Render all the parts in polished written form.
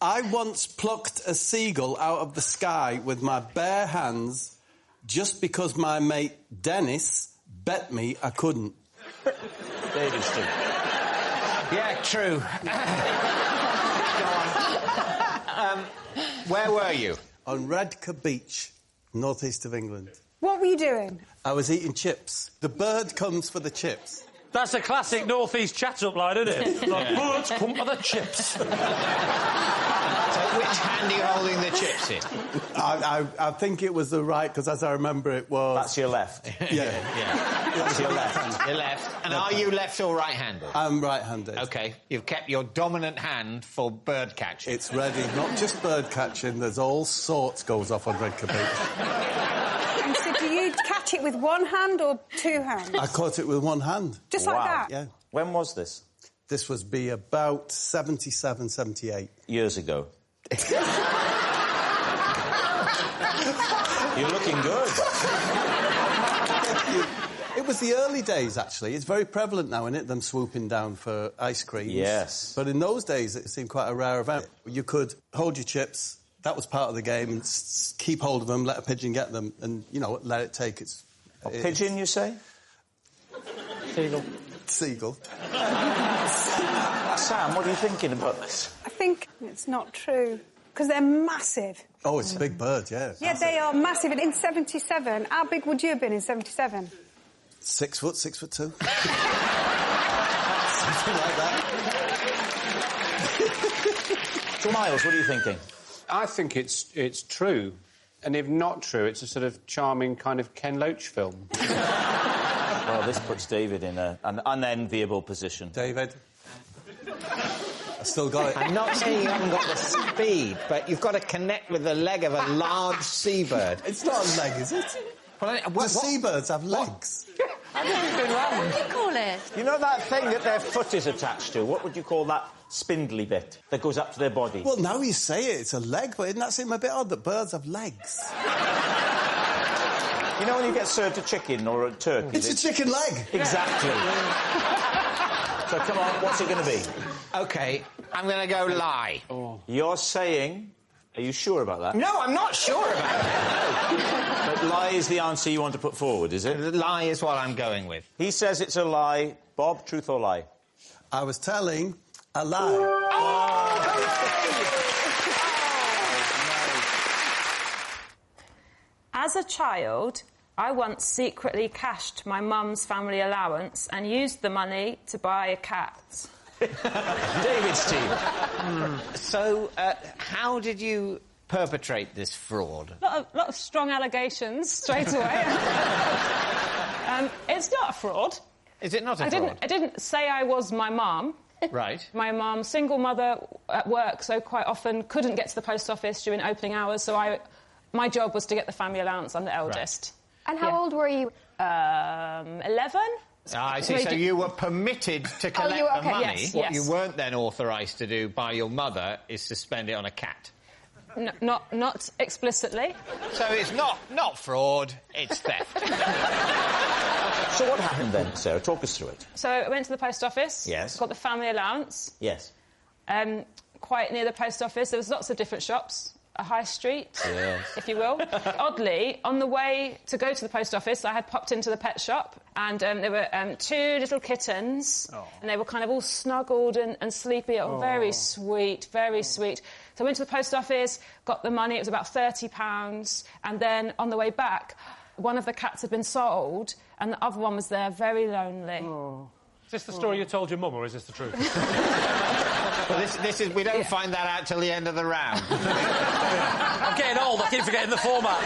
I once plucked a seagull out of the sky with my bare hands just because my mate Dennis bet me I couldn't. David Steve. Yeah, true. Go on. Where were you? On Redcar Beach, northeast of England. What were you doing? I was eating chips. The bird comes for the chips. That's a classic North East chat-up line, isn't it? Like, birds come for the chips. So which hand are you holding the chips in? I think it was the right, because as I remember it was... That's your left. Yeah. That's your left. Your left. And are you left or right-handed? I'm right-handed. OK. You've kept your dominant hand for bird catching. It's ready. Not just bird catching, there's all sorts goes off on Redcar Beach. And so do you catch it with one hand or two hands? I caught it with one hand. Just like that? Yeah. When was this? This was be about 77, 78. Years ago. You're looking good. It was the early days, actually. It's very prevalent now, isn't it, them swooping down for ice creams? Yes. But in those days, it seemed quite a rare event. You could hold your chips, that was part of the game, and keep hold of them, let a pigeon get them, and, you know, let it take its... A pigeon, you say? Seagull. Seagull. Sam, what are you thinking about this? I think it's not true, because they're massive. Oh, it's a big bird, yeah. Yeah, they are massive. And in 77, how big would you have been in 77? 6 foot, 6'2". Something like that. So, Miles, what are you thinking? I think it's true. And if not true, it's a sort of charming kind of Ken Loach film. Well, this puts David in an unenviable position. David? I still got it. I'm not saying you haven't got the speed, but you've got to connect with the leg of a large seabird. It's not a leg, is it? Well, Do seabirds have legs? I think you've been wrong. What do you call it? You know that thing that their foot is attached to? What would you call that spindly bit that goes up to their body? Well, now you say it, it's a leg, but doesn't that seem a bit odd that birds have legs? You know when you get served a chicken or a turkey? It's a chicken leg. Exactly. So, come on, what's it going to be? OK, I'm going to go lie. Oh. You're saying... Are you sure about that? No, I'm not sure about that. But lie is the answer you want to put forward, is it? Lie is what I'm going with. He says it's a lie. Bob, truth or lie? I was telling a lie. Oh, As a child, I once secretly cashed my mum's family allowance and used the money to buy a cat. David Steve. So, how did you perpetrate this fraud? A lot of strong allegations straight away. It's not a fraud. Is it not a fraud? I didn't say I was my mum. Right. My mum, single mother at work, so quite often couldn't get to the post office during opening hours, so my job was to get the family allowance. I'm the eldest. Right. And how old were you? 11. I see. So you were permitted to collect the money. Yes, what yes. you weren't then authorised to do by your mother is to spend it on a cat. No, not explicitly. So it's not fraud, it's theft. So what happened then, Sarah? Talk us through it. So I went to the post office. Yes. Got the family allowance. Yes. Quite near the post office, there was lots of different shops. A high street, yes, if you will. Oddly, on the way to go to the post office, I had popped into the pet shop and there were 2 little kittens and they were kind of all snuggled and sleepy. Oh, very sweet, very sweet. So I went to the post office, got the money, it was about £30, and then on the way back, one of the cats had been sold and the other one was there, very lonely. Oh. Is this the story you told your mum, or is this the truth? Well, this is... We don't find that out till the end of the round. I'm getting old, I keep forgetting the format.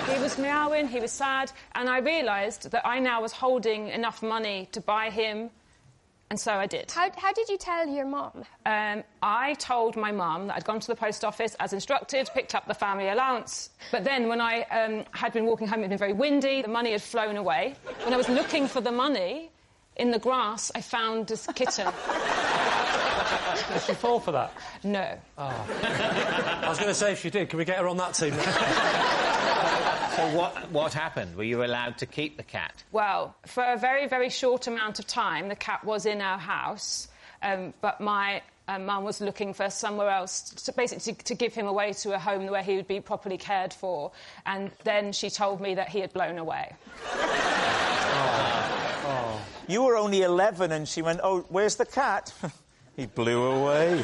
He was meowing, he was sad, and I realised that I now was holding enough money to buy him, and so I did. How did you tell your mum? I told my mum that I'd gone to the post office as instructed, picked up the family allowance. But then when I had been walking home, it had been very windy, the money had flown away. When I was looking for the money... in the grass, I found this kitten. Did she fall for that? No. Oh. I was going to say, if she did, can we get her on that team? So what happened? Were you allowed to keep the cat? Well, for a very, very short amount of time, the cat was in our house, but my Mum was looking for somewhere else, basically to give him away to a home where he would be properly cared for. And then she told me that he had blown away. You were only 11 and she went, oh, where's the cat? He blew away.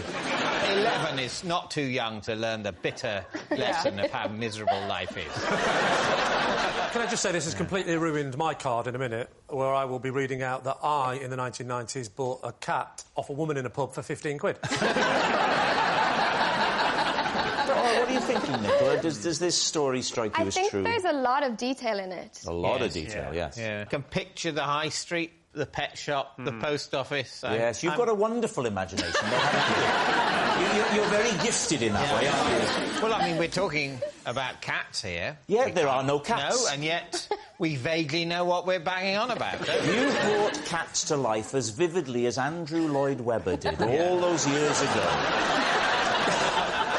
11 is not too young to learn the bitter lesson of how miserable life is. Can I just say this has completely ruined my card in a minute, where I will be reading out that I, in the 1990s, bought a cat off a woman in a pub for 15 quid. What are you thinking, Nicola? Does this story strike you as true? I think there's a lot of detail in it. A lot of detail, yes. Yeah. You can picture the high street, the pet shop, the post office. Yes, you've got a wonderful imagination, though, haven't you? You're very gifted in that way, aren't you? Well, I mean, we're talking about cats here. Yeah, there are no cats. No, and yet we vaguely know what we're banging on about, don't we? You brought cats to life as vividly as Andrew Lloyd Webber did all those years ago.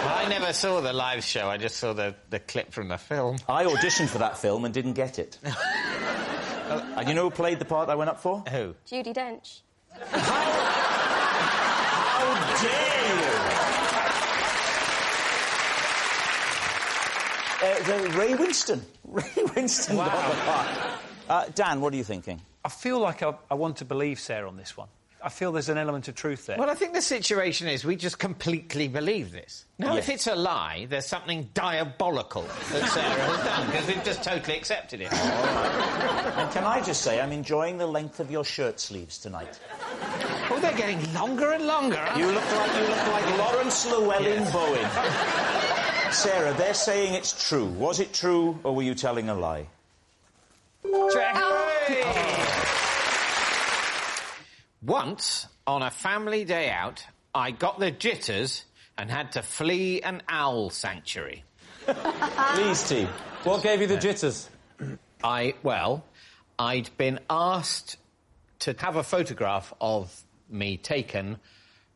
Well, I never saw the live show, I just saw the clip from the film. I auditioned for that film and didn't get it. And you know who played the part I went up for? Who? Judi Dench. How dare you! Ray Winston. Ray Winston got the part. Dan, what are you thinking? I feel like I want to believe Sarah on this one. I feel there's an element of truth there. Well, I think the situation is we just completely believe this. Now, if it's a lie, there's something diabolical that Sarah has done, because we've just totally accepted it. All right. And can I just say, I'm enjoying the length of your shirt sleeves tonight. Oh, they're getting longer and longer, aren't You look like Lawrence Llewellyn Bowen. Sarah, they're saying it's true. Was it true, or were you telling a lie? Once, on a family day out, I got the jitters and had to flee an owl sanctuary. Please, T. What gave you the jitters? I'd been asked to have a photograph of me taken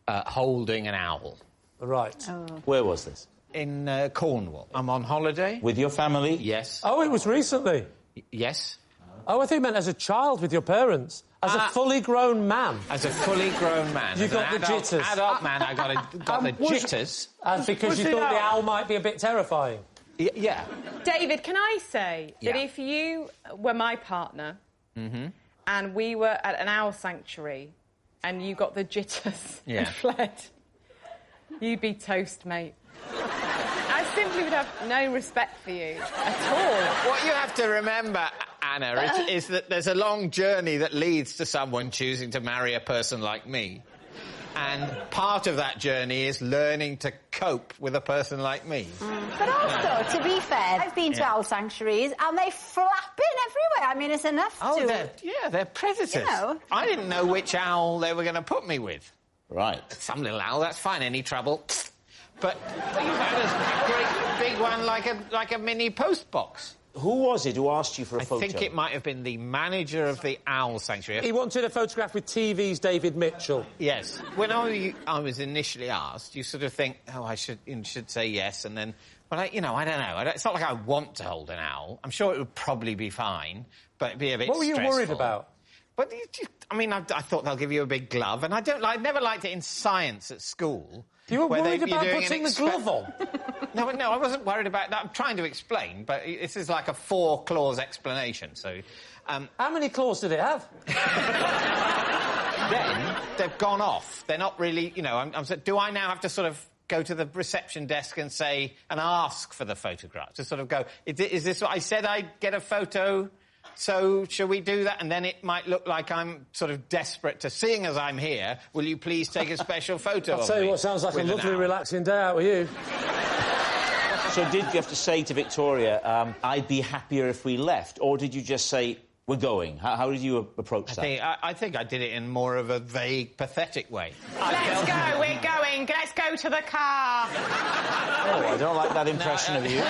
holding an owl. Right. Where was this? In Cornwall. I'm on holiday. With your family? Yes. Oh, it was recently? Yes. Oh, I think you meant as a child with your parents. As a fully grown man. As a fully grown man. You got the jitters. Adult man, I got the jitters. Because you thought the owl might be a bit terrifying. Yeah. David, can I say that if you were my partner and we were at an owl sanctuary and you got the jitters and fled, you'd be toast, mate. I simply would have no respect for you at all. What you have to remember, Anna, is that there's a long journey that leads to someone choosing to marry a person like me. And part of that journey is learning to cope with a person like me. But also, to be fair, I've been to owl sanctuaries and they flap in everywhere. I mean, it's enough to... they're predators. You know. I didn't know which owl they were going to put me with. Right. Some little owl, that's fine, any trouble. But you've had a great big one like a mini post box. Who was it who asked you for a photo? I think it might have been the manager of the owl sanctuary. He wanted a photograph with TV's David Mitchell. Yes. When I was initially asked, you sort of think, oh, I should say yes, and then... But, I don't know. It's not like I want to hold an owl. I'm sure it would probably be fine, but it'd be a bit stressful. What were you worried about? But, I thought they'll give you a big glove, and I never liked it in science at school. You were worried about putting the glove on? No, I wasn't worried about that. I'm trying to explain, but this is like a 4-clause explanation, so... How many claws did it have? Then they've gone off. They're not really, do I now have to sort of go to the reception desk and ask for the photograph? To sort of go, is this what I said I'd get a photo... So, shall we do that? And then it might look like I'm sort of desperate to... Seeing as I'm here, will you please take a special photo of me? I'll tell you what, sounds like a lovely, relaxing day out with you. So did you have to say to Victoria, I'd be happier if we left? Or did you just say, we're going? How did you approach that? I think I did it in more of a vague, pathetic way. Let's go, we're going. Let's go to the car. Oh, I don't like that impression of you.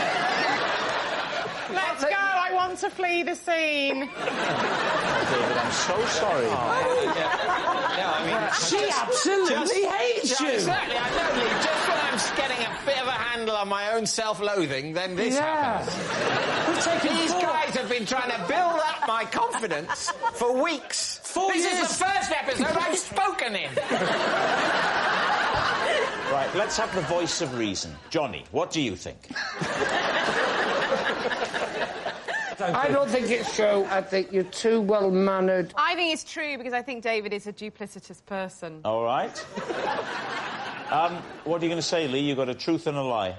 Let's go, I want to flee the scene. David, I'm so sorry. She absolutely hates you. Exactly, I know, Lee. Just when I'm getting a bit of a handle on my own self-loathing, then this happens. These guys have been trying to build up my confidence for weeks. 4 years. This is the first episode I've spoken in. Right, let's have the voice of reason. Johnny, what do you think? I don't think it's true. I think you're too well-mannered. I think it's true because I think David is a duplicitous person. All right. What are you going to say, Lee? You got a truth and a lie.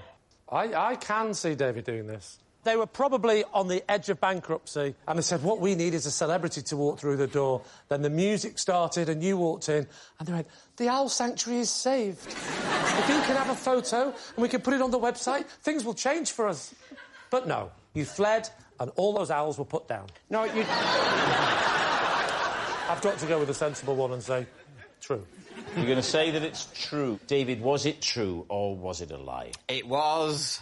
I can see David doing this. They were probably on the edge of bankruptcy, and they said, what we need is a celebrity to walk through the door. Then the music started, and you walked in, and they went, the owl sanctuary is saved. If you can have a photo, and we can put it on the website, things will change for us. But no, you fled, and all those owls were put down. No, you... I've got to go with a sensible one and say, true. You're going to say that it's true. David, was it true, or was it a lie? It was...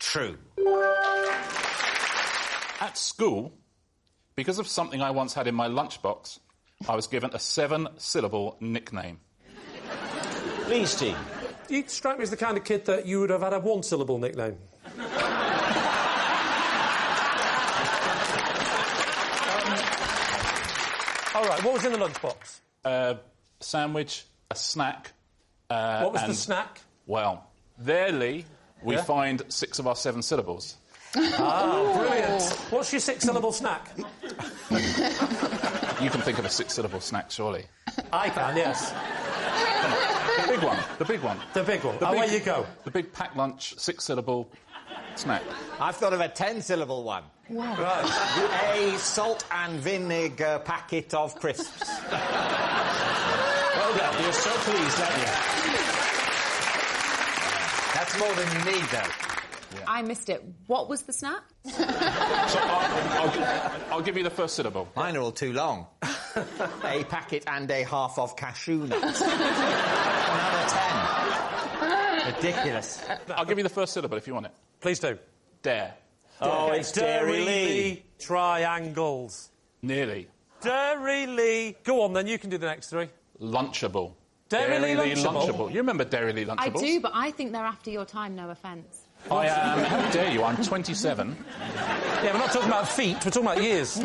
true. At school, because of something I once had in my lunchbox, I was given a 7-syllable nickname. Please, team. You strike me as the kind of kid that you would have had a 1-syllable nickname. All right, what was in the lunchbox? A sandwich, a snack. What was the snack? Well, there, Lee, we find 6 of our 7 syllables. Ah, brilliant. What's your 6-syllable snack? You can think of a 6-syllable snack, surely. I can, yes. Come on. The big one. The big one. The big one. Away you go. The big packed lunch, 6-syllable snack. I've thought of a 10-syllable one. Wow. Right. A salt and vinegar packet of crisps. Well done. You're so pleased, aren't you? That's more than you need, though. Yeah. I missed it. What was the snack? So I'll give you the first syllable. Mine are all too long. A packet and a half of cashew nuts. Another 10. Ridiculous. I'll give you the first syllable if you want it. Please do. Dare. Oh, it's Dairy Lee. Triangles. Nearly. Dairy Lee. Go on, then. You can do the next 3. Lunchable. Dairy Lee Lunchable. You remember Dairy Lee Lunchables? I do, but I think they're after your time, no offence. I am... How dare you? I'm 27. Yeah, we're not talking about feet, we're talking about years.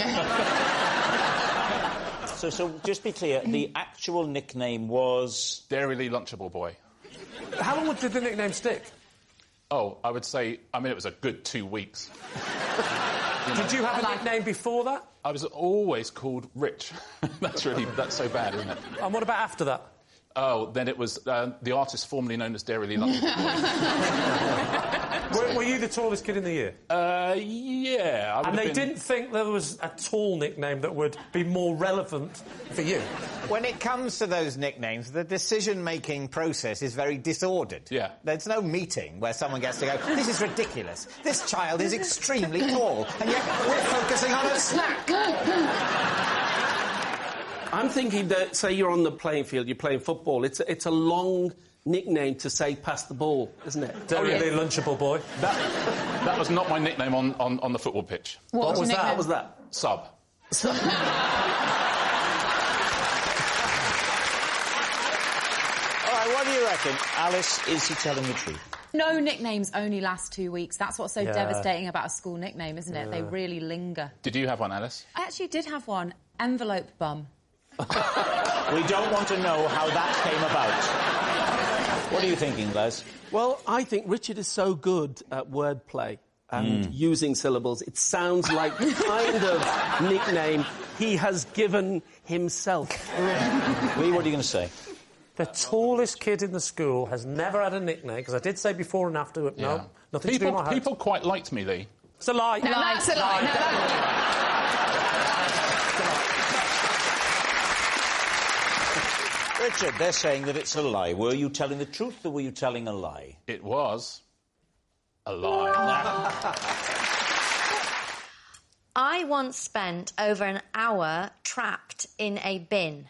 So just be clear, the actual nickname was... Dairy Lee Lunchable Boy. How long did the nickname stick? Oh, I would say... I mean, it was a good 2 weeks. Did you have a nickname before that? I was always called Rich. That's so bad, isn't it? And what about after that? Oh, then it was the artist formerly known as Dairy Lee Lunchable Boy. Were you the tallest kid in the year? Yeah. And they didn't think there was a tall nickname that would be more relevant for you? When it comes to those nicknames, the decision-making process is very disordered. Yeah. There's no meeting where someone gets to go, this is ridiculous, this child is extremely tall, and yet we're focusing on a snack. I'm thinking that, say you're on the playing field, you're playing football, it's a long nickname to say pass the ball, isn't it? Dairy Lee Lunchable Boy. That was not my nickname on the football pitch. What was that? What was that? Sub. All right, what do you reckon? Alice, is he telling the truth? No nicknames only last 2 weeks. That's what's so devastating about a school nickname, isn't it? They really linger. Did you have one, Alice? I actually did have one. Envelope bum. We don't want to know how that came about. What are you thinking, Les? Well, I think Richard is so good at wordplay and using syllables. It sounds like the kind of nickname he has given himself. Lee, what are you going to say? The tallest kid in the school has never had a nickname, because I did say before and after, but no, nothing to do with my height. People quite liked me, Lee. It's a lie. No, that's a lie. Richard, they're saying that it's a lie. Were you telling the truth or were you telling a lie? It was a lie. I once spent over an hour trapped in a bin.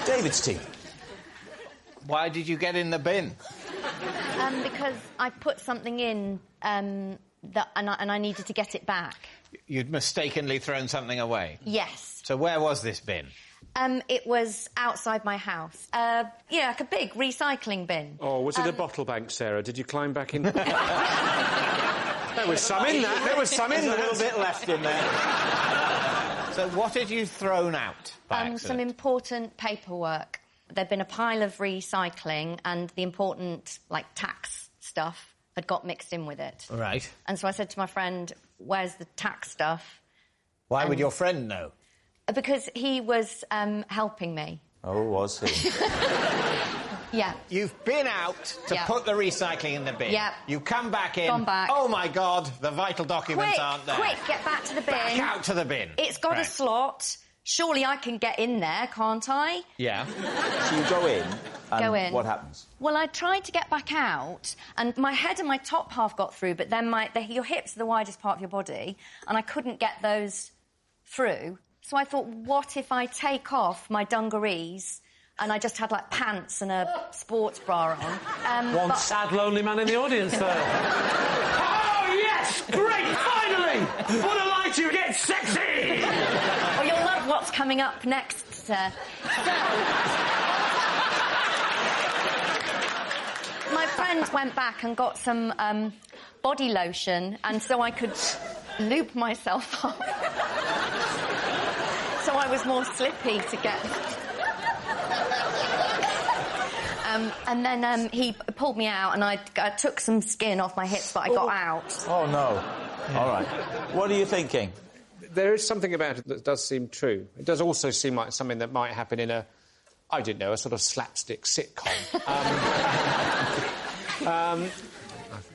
David's team. Why did you get in the bin? Because I put something in and I needed to get it back. You'd mistakenly thrown something away? Yes. So where was this bin? It was outside my house. Like a big recycling bin. Oh, was it a bottle bank, Sarah? Did you climb back in? There was some in that. There was some in There's that. a little bit left in there. So what had you thrown out by accident? Some important paperwork. there'd been a pile of recycling and the important, like, tax stuff had got mixed in with it. Right. And so I said to my friend, where's the tax stuff? Why would your friend know? Because he was helping me. Oh, was he? Yeah. You've been out to put the recycling in the bin. Yeah. You come back in. Gone back. Oh, my God, the vital documents aren't there. Quick, get back to the bin. Back out to the bin. It's got a slot. Surely I can get in there, can't I? Yeah. So you go in, and what happens? Well, I tried to get back out, and my head and my top half got through, but then your hips are the widest part of your body, and I couldn't get those through. So I thought, what if I take off my dungarees and I just had, like, pants and a sports bra on? One sad, lonely man in the audience there. Oh, yes! Great, finally! What a light you get sexy! Well, you'll love what's coming up next, sir. My friend went back and got some body lotion, and so I could lube myself up. So I was more slippy to get... and then he pulled me out, and I took some skin off my hips, but I got out. Oh, no. All right. What are you thinking? There is something about it that does seem true. It does also seem like something that might happen in a sort of slapstick sitcom.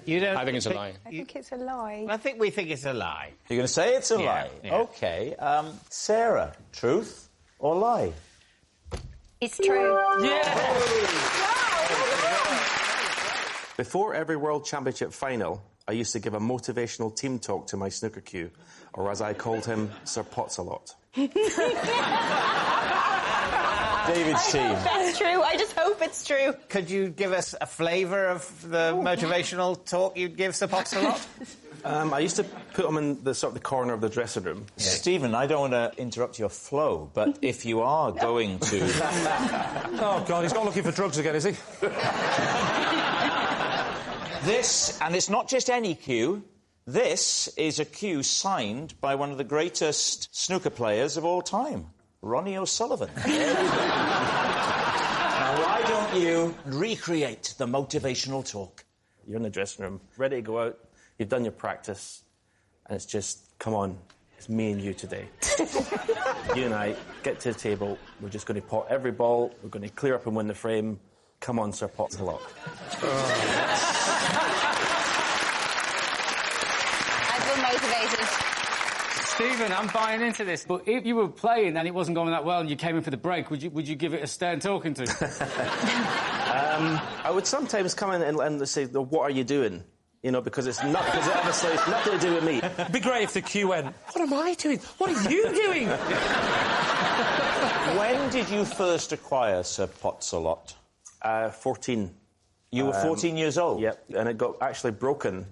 You don't... I think it's a lie. I think it's a lie. We think it's a lie. You're going to say it's a lie? Yeah. OK. Sarah, truth or lie? It's true. Before every World Championship final, I used to give a motivational team talk to my snooker cue, or as I called him, Sir Potsalot. David's team. I hope that's true. I just hope it's true. Could you give us a flavour of the motivational talk you'd give Sir Potsalot? I used to put him in the corner of the dressing room. Yeah. Stephen, I don't want to interrupt your flow, but if you are going to... Oh, God, he's gone looking for drugs again, is he? This, and it's not just any cue, this is a cue signed by one of the greatest snooker players of all time, Ronnie O'Sullivan. Now, why don't you recreate the motivational talk? You're in the dressing room, ready to go out, you've done your practice, and it's just, come on, it's me and you today. You and I, get to the table, we're just going to pot every ball, we're going to clear up and win the frame. Come on, Sir Potsalot. I feel motivated. Stephen, I'm buying into this, but if you were playing and it wasn't going that well and you came in for the break, would you give it a stern talking to? I would sometimes come in and say, what are you doing? You know, because obviously it's nothing to do with me. It'd be great if the cue went, what am I doing? What are you doing? When did you first acquire Sir Potsalot? 14. You were 14 years old? Yep, and it got actually broken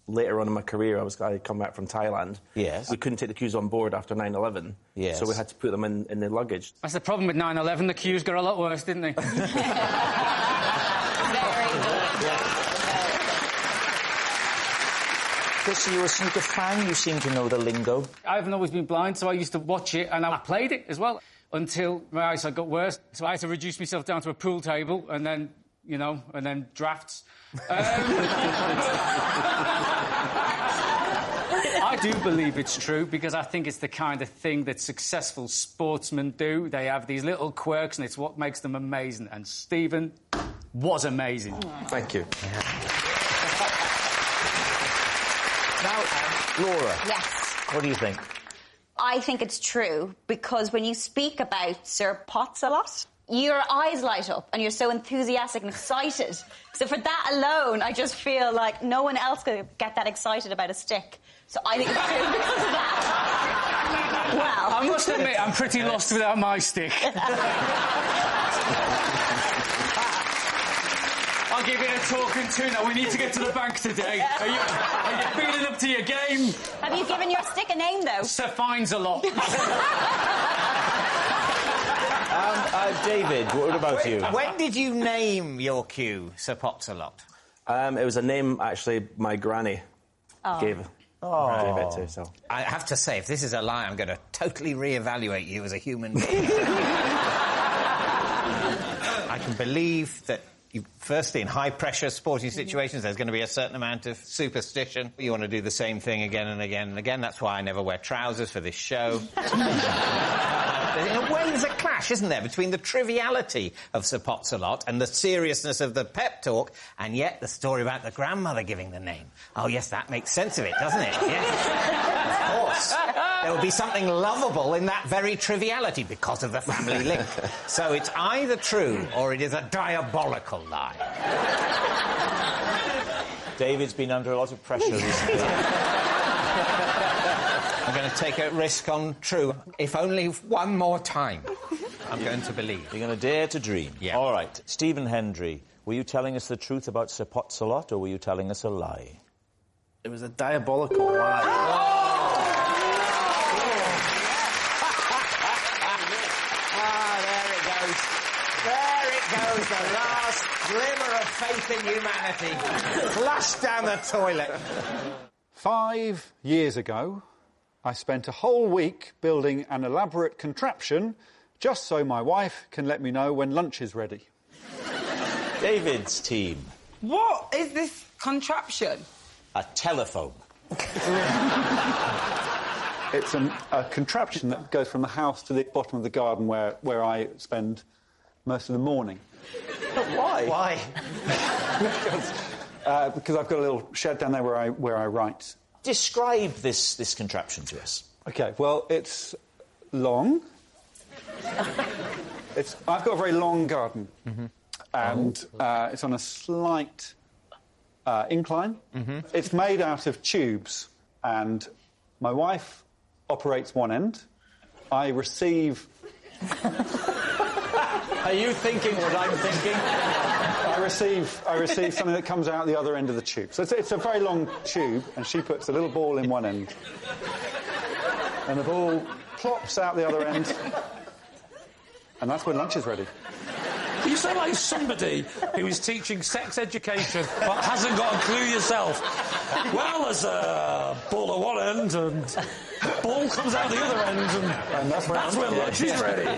later on in my career. I had come back from Thailand. Yes. We couldn't take the cues on board after 9/11. Yes. So we had to put them in the luggage. That's the problem with 9/11. The cues got a lot worse, didn't they? Chris, are you a snooker fan? You seem to know the lingo. I haven't always been blind, so I used to watch it and I played it as well until my eyesight got worse. So I had to reduce myself down to a pool table and then, and then drafts. I do believe it's true because I think it's the kind of thing that successful sportsmen do. They have these little quirks and it's what makes them amazing. And Stephen was amazing. Thank you. Now, Laura. Yes. What do you think? I think it's true because when you speak about Sir Potsalot, your eyes light up and you're so enthusiastic and excited. So for that alone, I just feel like no one else could get that excited about a stick. So I think it's true because of that. Well, I must admit, I'm pretty lost without my stick. I'll give it a talking to now. We need to get to the bank today. Are you feeling up to your game? Have you given your stick a name, though? Sir Fines a lot. David, what about you? When did you name your cue, Sir Potsalot? It was a name, actually, my granny gave it to, so... I have to say, if this is a lie, I'm going to totally reevaluate you as a human being. can believe that, firstly, in high-pressure sporting situations, there's going to be a certain amount of superstition. You want to do the same thing again and again and again. That's why I never wear trousers for this show. In a way, there's a clash, isn't there, between the triviality of Sir Potsalot and the seriousness of the pep talk, and yet the story about the grandmother giving the name. Oh, yes, that makes sense of it, doesn't it? Yes. Of course. There will be something lovable in that very triviality because of the family link. So it's either true or it is a diabolical lie. David's been under a lot of pressure recently. I'm going to take a risk on true. If only one more time. I'm going to believe. You're going to dare to dream. Yeah. All right. Stephen Hendry, were you telling us the truth about Sir Potsalot, or were you telling us a lie? It was a diabolical lie. Ah, there it goes. The last glimmer of faith in humanity. Flushed down the toilet. 5 years ago, I spent a whole week building an elaborate contraption just so my wife can let me know when lunch is ready. David's team. What is this contraption? A telephone. It's a contraption that goes from the house to the bottom of the garden where I spend most of the morning. Why? Why? Because I've got a little shed down there where I write. Describe this contraption to us. OK, well, it's long. I've got a very long garden. Mm-hmm. And it's on a slight incline. Mm-hmm. It's made out of tubes, and my wife operates one end. I receive... Are you thinking what I'm thinking? I receive something that comes out the other end of the tube. So it's a very long tube, and she puts a little ball in one end. And the ball plops out the other end. And that's when lunch is ready. You sound like somebody who is teaching sex education but hasn't got a clue yourself. Well, there's a ball at one end and the ball comes out the other end and that's when lunch is ready.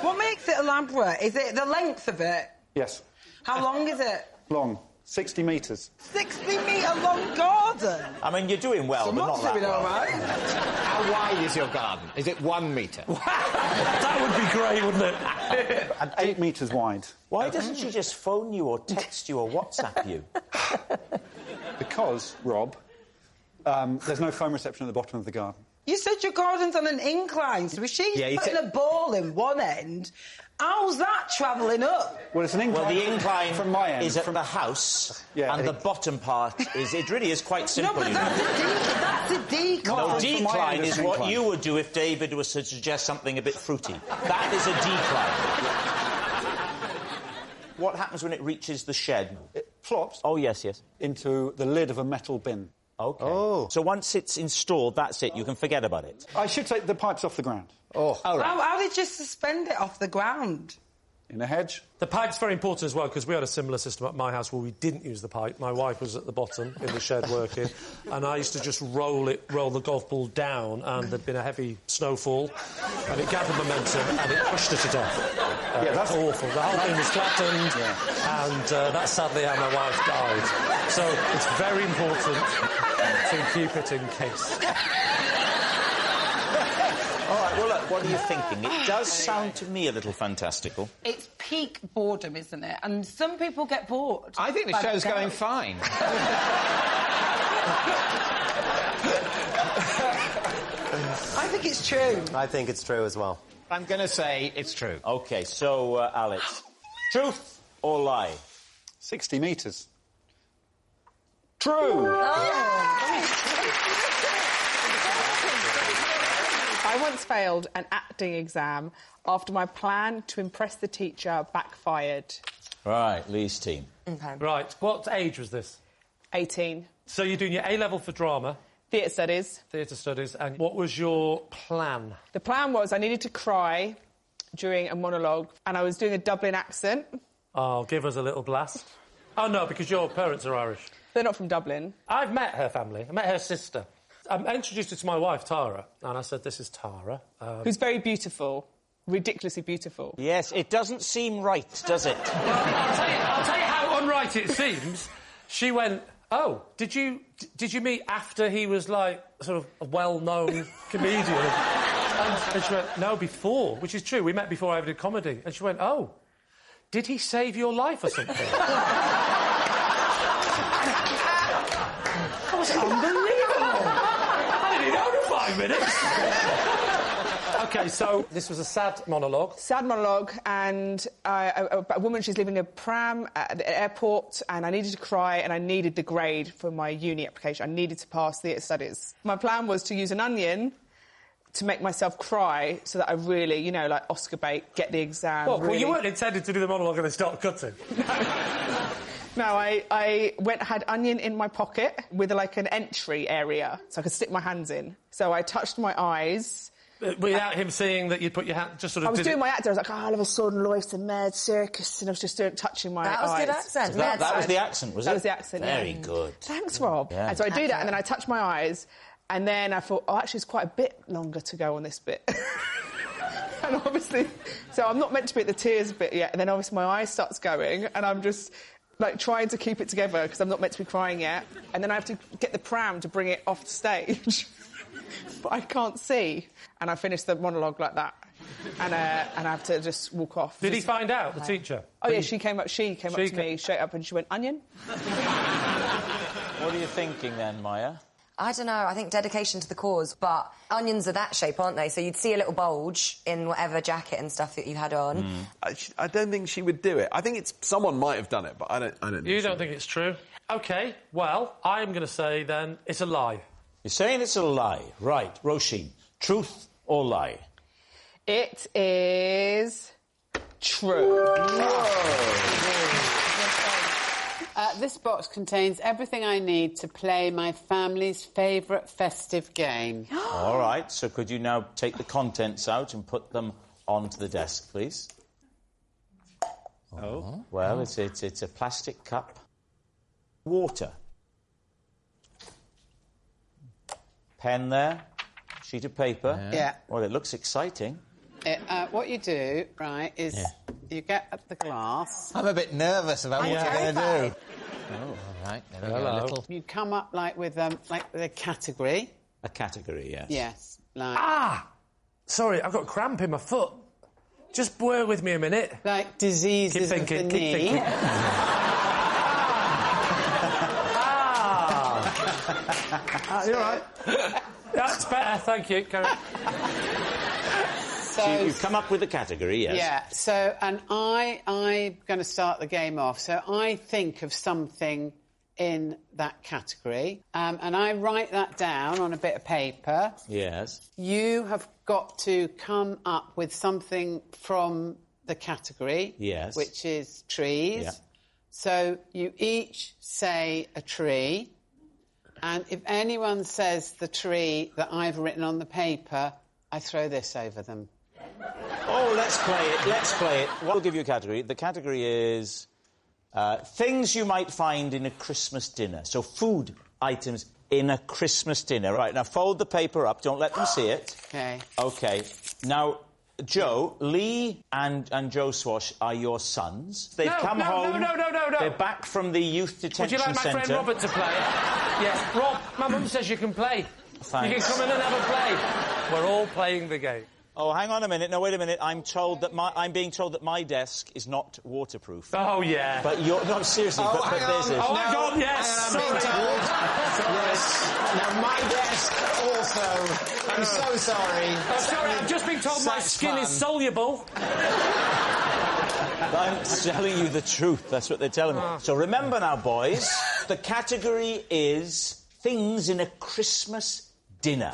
What makes it elaborate? Is it the length of it? Yes. How long is it? Long. 60 metres. 60-metre long garden? I mean, you're doing well, but not that doing well. all right. How wide is your garden? Is it 1 metre? That would be great, wouldn't it? 8 metres wide. Why doesn't she just phone you or text you or WhatsApp you? Because, Rob, there's no phone reception at the bottom of the garden. You said your garden's on an incline, so if she's putting a ball in one end, how's that travelling up? Well, it's an incline. Well, the incline from my end is at the house, and the bottom part is... It really is quite simple. No, but that's a decline. No, decline is what you would do if David was to suggest something a bit fruity. That is a decline. What happens when it reaches the shed? It plops... Oh, yes. ...into the lid of a metal bin. OK. Oh. So once it's installed, that's it. You can forget about it. I should take the pipes off the ground. Oh. Right. How did you suspend it off the ground? In a hedge. The pipe's very important as well, because we had a similar system at my house where we didn't use the pipe. My wife was at the bottom in the shed working, and I used to just roll the golf ball down, and there'd been a heavy snowfall, and it gathered momentum, and it pushed her to death. That's awful. The whole thing was flattened, and that's sadly how my wife died. So it's very important to keep it in case. All right, well, look, what are you thinking? It does sound to me a little fantastical. It's peak boredom, isn't it? And some people get bored. I think the show's going fine. I think it's true. I think it's true as well. I'm going to say it's true. OK, so, Alex, truth or lie? 60 metres. True! I once failed an acting exam after my plan to impress the teacher backfired. Right, Lee's team. Okay. Right, what age was this? 18. So you're doing your A-level for drama? Theatre studies. Theatre studies. And what was your plan? The plan was I needed to cry during a monologue, and I was doing a Dublin accent. Oh, give us a little blast. Oh, no, because your parents are Irish. They're not from Dublin. I've met her family. I met her sister. I introduced her to my wife, Tara, and I said, this is Tara. Who's very beautiful. ridiculously beautiful. Yes, it doesn't seem right, does it? I'll tell you how unright it seems. She went, oh, did you meet after he was, like, sort of a well-known comedian? And she went, no, before, which is true. We met before I ever did comedy. And she went, oh, did he save your life or something? That was unbelievable. I didn't know in 5 minutes. OK, so this was a sad monologue. Sad monologue, and a woman, she's leaving a pram at the airport, and I needed to cry, and I needed the grade for my uni application. I needed to pass theatre studies. My plan was to use an onion to make myself cry so that I really, you know, like Oscar bait, get the exam. Well, really... you weren't intended to do the monologue and then start cutting. No, I had onion in my pocket with, like, an entry area so I could stick my hands in. So I touched my eyes... Without him seeing that you'd put your hand... just sort of... I was doing my acting. I was like, all of a sudden, life's a mad circus, and I was just touching my eyes. That was good accent. That was the accent, was it? That was the accent, Very good. Thanks, Rob. Yeah. And so I do that, and then I touch my eyes, and then I thought, oh, actually, it's quite a bit longer to go on this bit. And obviously... So I'm not meant to be at the tears bit yet, and then obviously my eye starts going, and I'm just... like, trying to keep it together, because I'm not meant to be crying yet. And then I have to get the pram to bring it off the stage. But I can't see. And I finished the monologue like that. And I have to just walk off. Did he find out, the teacher? Oh, yeah, she came up to me, straight up, and she went, onion? What are you thinking then, Maya? I don't know, I think dedication to the cause, but onions are that shape, aren't they? So you'd see a little bulge in whatever jacket and stuff that you had on. I don't think she would do it. I think someone might have done it, but I don't You don't think it's true? OK, well, I'm going to say, then, it's a lie. You're saying it's a lie. Right, Roisin, truth or lie? It is... true. This box contains everything I need to play my family's favourite festive game. All right, so could you now take the contents out and put them onto the desk, please? Oh. Well, it's a plastic cup. Water. Pen there. Sheet of paper. Yeah. Well, it looks exciting. What you do, right, is you get up the glass. I'm a bit nervous about what you're going to do. Oh, all right. There we go. A little. You come up, like, with a category. A category, yes. Yes. Like... Ah! Sorry, I've got cramp in my foot. Just bear with me a minute. Like diseases of the knee. You're right. That's better, thank you. Carry on. So you've come up with a category, yes. Yeah, so, and I'm going to start the game off. So I think of something in that category, and I write that down on a bit of paper. Yes. You have got to come up with something from the category. Yes. Which is trees. Yeah. So you each say a tree, and if anyone says the tree that I've written on the paper, I throw this over them. Oh, let's play it. We'll give you a category. The category is things you might find in a Christmas dinner. So food items in a Christmas dinner. Right, now fold the paper up. Don't let them see it. OK. OK. Now, Joe, Lee and Joe Swash are your sons. They've come home. No. They're back from the youth detention centre. Would you like my friend Robert to play? Yes. Rob, my mum says you can play. Thanks. You can come in and have a play. We're all playing the game. Oh, hang on a minute. No, wait a minute. I'm being told that my desk is not waterproof. Oh, yeah. But you're... No, seriously, but this is... Oh, hang on, yes. Sorry. Now, my desk also... I'm so sorry. Oh, sorry, I've just been told my skin is soluble. I'm telling you the truth. That's what they're telling me. So remember now, boys, the category is things in a Christmas dinner.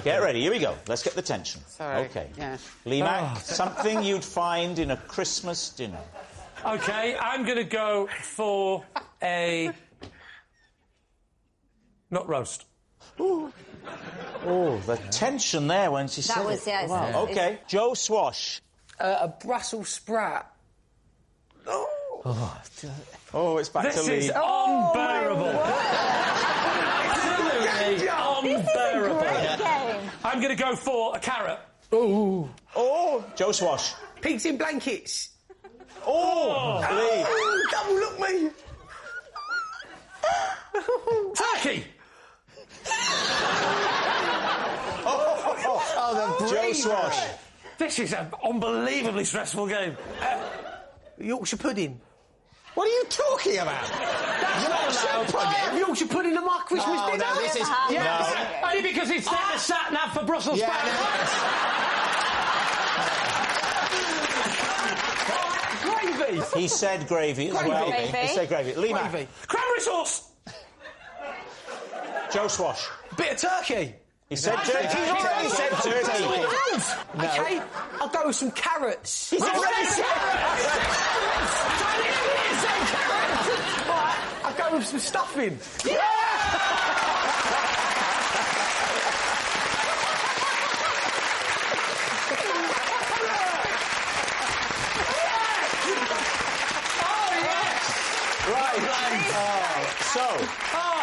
Get ready, here we go. Let's get the tension. Sorry. OK. Yeah. Lee Mack, something you'd find in a Christmas dinner. OK, I'm going to go for a... nut roast. Ooh. Oh, the tension there when she said was, it. yeah, Wow. OK, Joe Swash. A Brussels sprout. Oh, it's back to Lee. This is unbearable. Absolutely unbearable. Great game. I'm going to go for a carrot. Ooh. Oh, Joe Swash. Pigs in blankets. Oh, Lee. Double look me. Turkey. Oh, the Joe Swash. This is an unbelievably stressful game. Yorkshire pudding. What are you talking about? That's not pudding. Yorkshire pudding and my Christmas dinner. No, this is... Yeah, only because it's there the sat-nav for Brussels sprouts. Gravy. He said gravy as well. Gravy. He said gravy. Lee Mack. Gravy. Cranberry sauce. Joe Swash. Bit of turkey. He said turkey. He said turkey. No. Okay, I'll go with some carrots. He said carrots. Right, I'll go with some stuffing.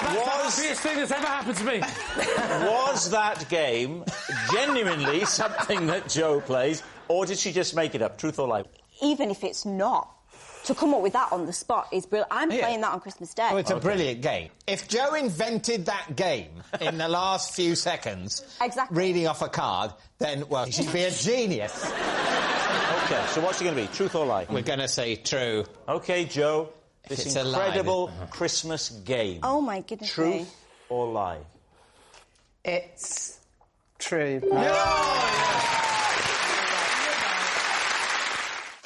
That's the happiest thing that's ever happened to me. Was that game genuinely something that Joe plays, or did she just make it up? Truth or lie? Even if it's not, to come up with that on the spot is brilliant. I'm playing that on Christmas Day. Oh, it's a brilliant game. If Joe invented that game in the last few seconds, reading off a card, then, well, she'd be a genius. OK, so what's it going to be? Truth or lie? We're going to say true. OK, Joe. This It's incredible Christmas game. Oh, my goodness. Truth or lie? It's true. For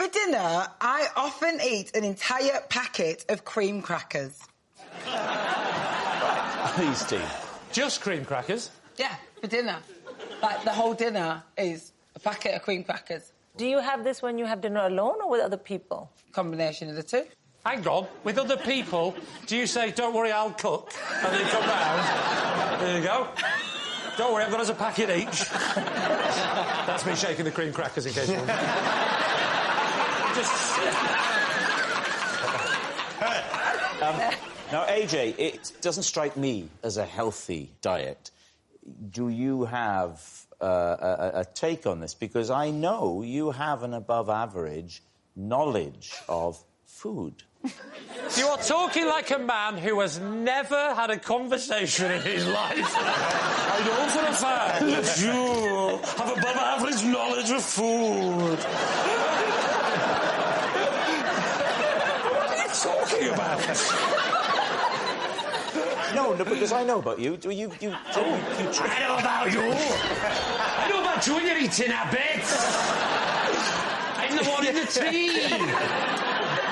dinner, I often eat an entire packet of cream crackers. Please, Steve. Just cream crackers? Yeah, for dinner. Like, the whole dinner is a packet of cream crackers. Do you have this when you have dinner alone or with other people? Combination of the two. Hang on. With other people, do you say, don't worry, I'll cook, and then come round? There you go. Don't worry, I've got us a packet each. That's me shaking the cream crackers in case you want. Now, AJ, it doesn't strike me as a healthy diet. Do you have a take on this? Because I know you have an above-average knowledge of food. You are talking like a man who has never had a conversation in his life. I know for a fact that you have above-average knowledge of food. What are you talking about? No, because I know about you. You I know about you. I know about you and your eating habits. I'm the one in the team.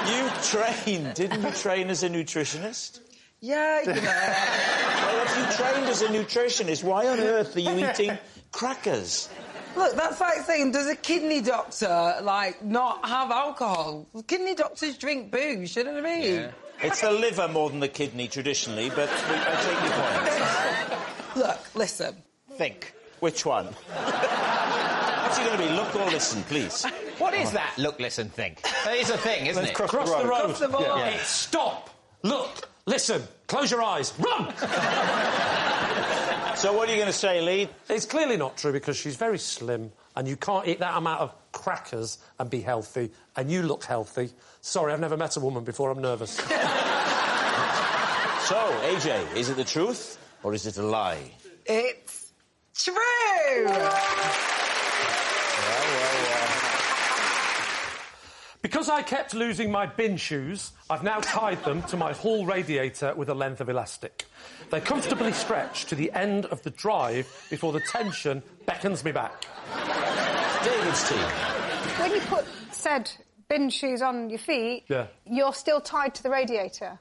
You trained, didn't you train as a nutritionist? Yeah, you know. Well, if you trained as a nutritionist, why on earth are you eating crackers? Look, that's like saying, does a kidney doctor, like, not have alcohol? Kidney doctors drink booze, you know what I mean? Yeah. It's the liver more than the kidney, traditionally, but I take your point. Look, listen. Think. Which one? What's it going to be? Look or listen, please. What is that? Look, listen, think. That is a thing, isn't it? Cross the road. Cross the road. Yeah. It's stop. Look. Listen. Close your eyes. Run! So what are you going to say, Lee? It's clearly not true because she's very slim and you can't eat that amount of crackers and be healthy, and you look healthy. Sorry, I've never met a woman before. I'm nervous. So, AJ, is it the truth or is it a lie? It's true! Because I kept losing my bin shoes, I've now tied them to my hall radiator with a length of elastic. They comfortably stretch to the end of the drive before the tension beckons me back. David's team. When you put said bin shoes on your feet, you're still tied to the radiator?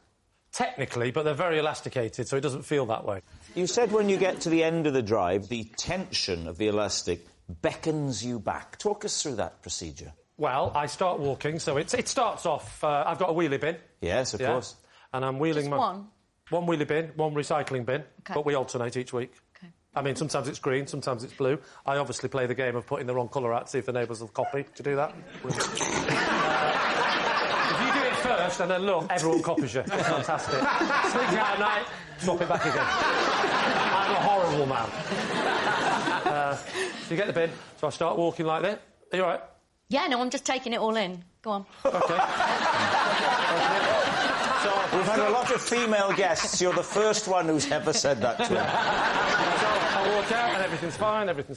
Technically, but they're very elasticated, so it doesn't feel that way. You said when you get to the end of the drive, the tension of the elastic beckons you back. Talk us through that procedure. Well, I start walking, so it starts off... I've got a wheelie bin. Yes, of course. And I'm wheeling Just one? One wheelie bin, one recycling bin, but we alternate each week. Okay. I mean, sometimes it's green, sometimes it's blue. I obviously play the game of putting the wrong colour out to see if the neighbours will copy. Do you do that? If you do it first, almost, and then look, everyone copies you. It's fantastic. Sneak out at night, swap it back again. I'm a horrible man. So you get the bin, so I start walking like this. Are you all right? Yeah, no, I'm just taking it all in. Go on. OK. We've had a lot of female guests. You're the first one who's ever said that to him. So I walk out and everything's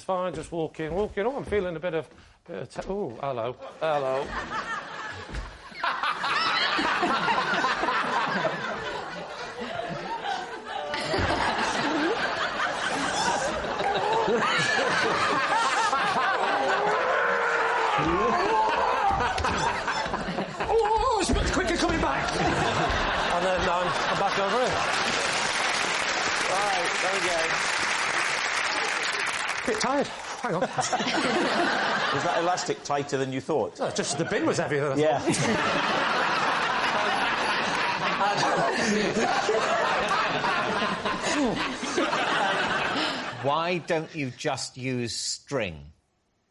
fine, just walking. Oh, I'm feeling a bit of... oh, hello. Oh, it's much quicker coming back. And then I'm back over here. Right, there we go. Bit tired. Hang on. Was that elastic tighter than you thought? Oh, just the bin was heavier than I thought. Why don't you just use string?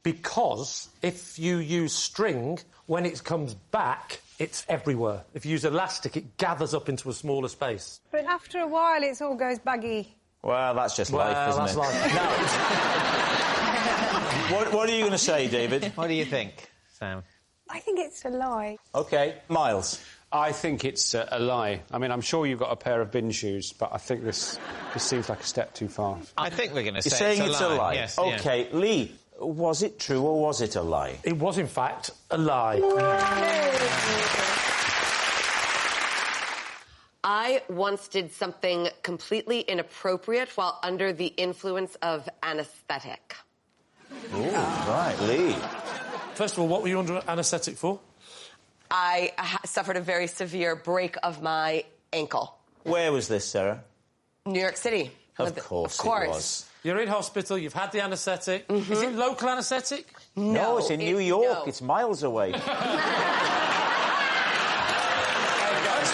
Because if you use string, when it comes back, it's everywhere. If you use elastic, it gathers up into a smaller space. But after a while, it all goes baggy. Well, that's just life, isn't that's it? Life. What are you going to say, David? What do you think, Sam? I think it's a lie. OK, Miles. I think it's a lie. I mean, I'm sure you've got a pair of bin shoes, but I think this seems like a step too far. I think we're going to say You're saying it's a lie. Yes, yeah. OK, Lee, was it true or was it a lie? It was, in fact, a lie. I once did something completely inappropriate while under the influence of anaesthetic. Ooh, right, Lee. First of all, what were you under anaesthetic for? I suffered a very severe break of my ankle. Where was this, Sarah? New York City. Of course Of course. it was. You're in hospital, you've had the anaesthetic. Is it local anaesthetic? No, it's in New York. No. It's miles away. It's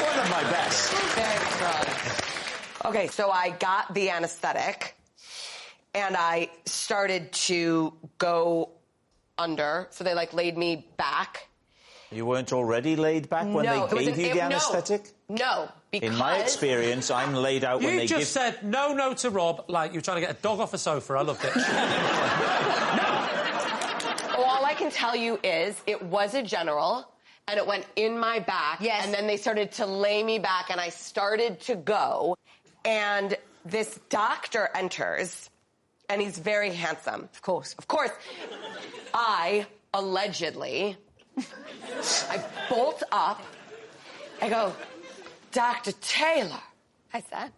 one of my best. Very strong. OK, so I got the anaesthetic, and I started to go under. So they, laid me back. You weren't already laid back when they gave you the anaesthetic? No, because... In my experience, I'm laid out when they give... You just said no to Rob, like you're trying to get a dog off a sofa. I loved it. No! All I can tell you is it was a general, and it went in my back, and then they started to lay me back, and I started to go, and this doctor enters, and he's very handsome. Of course. I, allegedly... I bolt up. I go, Dr. Taylor. I said,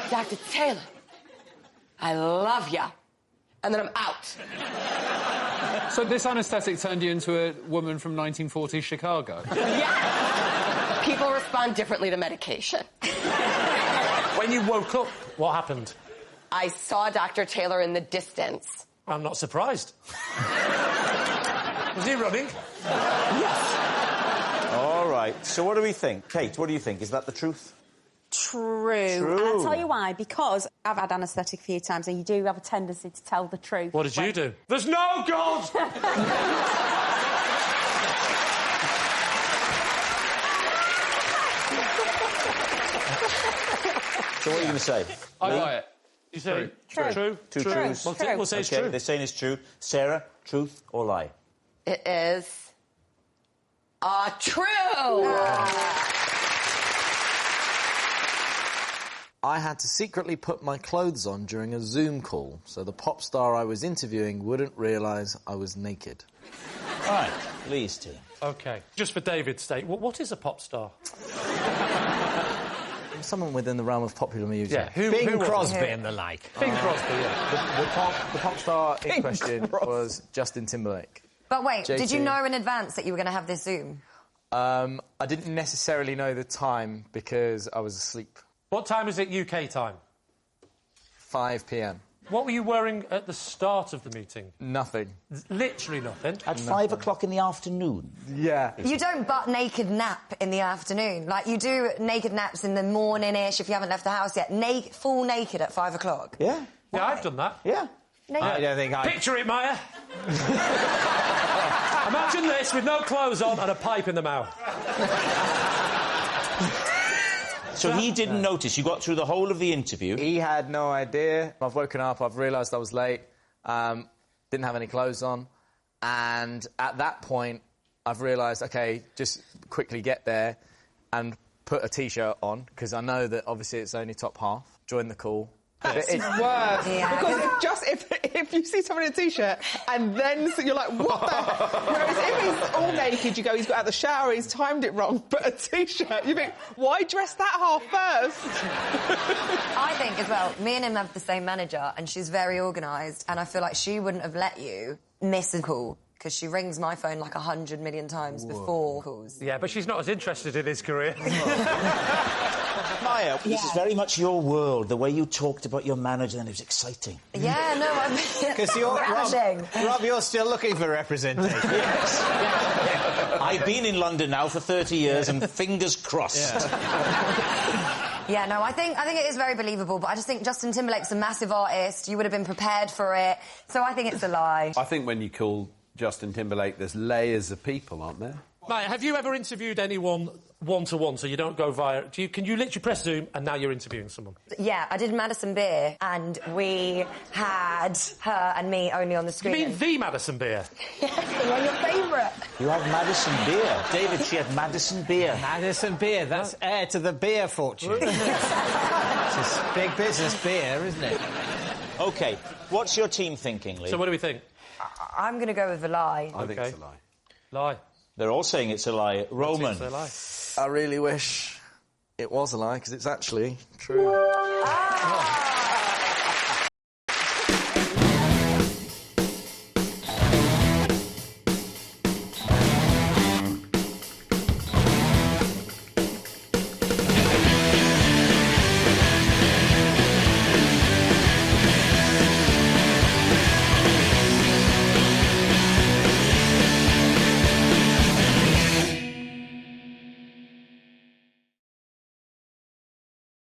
Dr. Taylor, I love ya. And then I'm out. So this anaesthetic turned you into a woman from 1940s Chicago? Yeah. People respond differently to medication. When you woke up, what happened? I saw Dr. Taylor in the distance. I'm not surprised. Was he running? Yes. All right. So what do we think? Kate, what do you think? Is that the truth? True. And I'll tell you why. Because I've had anaesthetic a few times and you do have a tendency to tell the truth. What did you do? There's no God! So what are you going to say? I buy it. You say true. True. Two truths. We'll say it's true. They're saying it's true. Sarah, truth or lie? It is... true! I had to secretly put my clothes on during a Zoom call so the pop star I was interviewing wouldn't realise I was naked. All right, Lee's team. OK. Just for David's sake, what is a pop star? Someone within the realm of popular music. Yeah, who Bing Crosby and the like. Bing Crosby, yeah. The pop star in question was Justin Timberlake. But wait, JT. did you know in advance that you were going to have this Zoom? I didn't necessarily know the time because I was asleep. What time is it UK time? 5 p.m. What were you wearing at the start of the meeting? Nothing. Literally nothing? At 5 o'clock in the afternoon? Yeah. You don't butt naked nap in the afternoon. Like, you do naked naps in the morning-ish if you haven't left the house yet. Full naked at 5 o'clock. Yeah. Yeah, I've done that. Yeah. I don't think I... Picture it, Maya. Imagine this with no clothes on and a pipe in the mouth. So he didn't notice. You got through the whole of the interview. He had no idea. I've woken up, I've realised I was late, didn't have any clothes on, and at that point, I've realised, OK, just quickly get there and put a T-shirt on, because I know that, obviously, it's only top half. Join the call. That's worse. Yeah. Because if you see someone in a T-shirt and then you're like, what the... Whereas if he's all naked, you go, he's got out of the shower, he's timed it wrong, but a T-shirt, you think, why dress that half first? I think, as well, me and him have the same manager, and she's very organised, and I feel like she wouldn't have let you miss a call, because she rings my phone like 100 million times before calls. Yeah, but she's not as interested in his career. Maya, this is very much your world. The way you talked about your manager, and it was exciting. Yeah, no, I'm... Because Rob, you're still looking for representation. Yes. I've been in London now for 30 years, and fingers crossed. Yeah, no, I think it is very believable, but I just think Justin Timberlake's a massive artist. You would have been prepared for it, so I think it's a lie. I think when you call Justin Timberlake, there's layers of people, aren't there? Mate, have you ever interviewed anyone one-to-one, so you don't go via... Can you literally press Zoom and now you're interviewing someone? Yeah, I did Madison Beer, and we had her and me only on the screen. You mean the Madison Beer? Yes, the one your favourite. You have Madison Beer. David, she had Madison Beer. Madison Beer, that's heir to the beer fortune. It's big business beer, isn't it? OK, what's your team thinking, Lee? So what do we think? I'm going to go with a lie. I think it's a lie. Lie. They're all saying it's a lie. Roman. It's a lie. I really wish it was a lie, because it's actually true. Ah!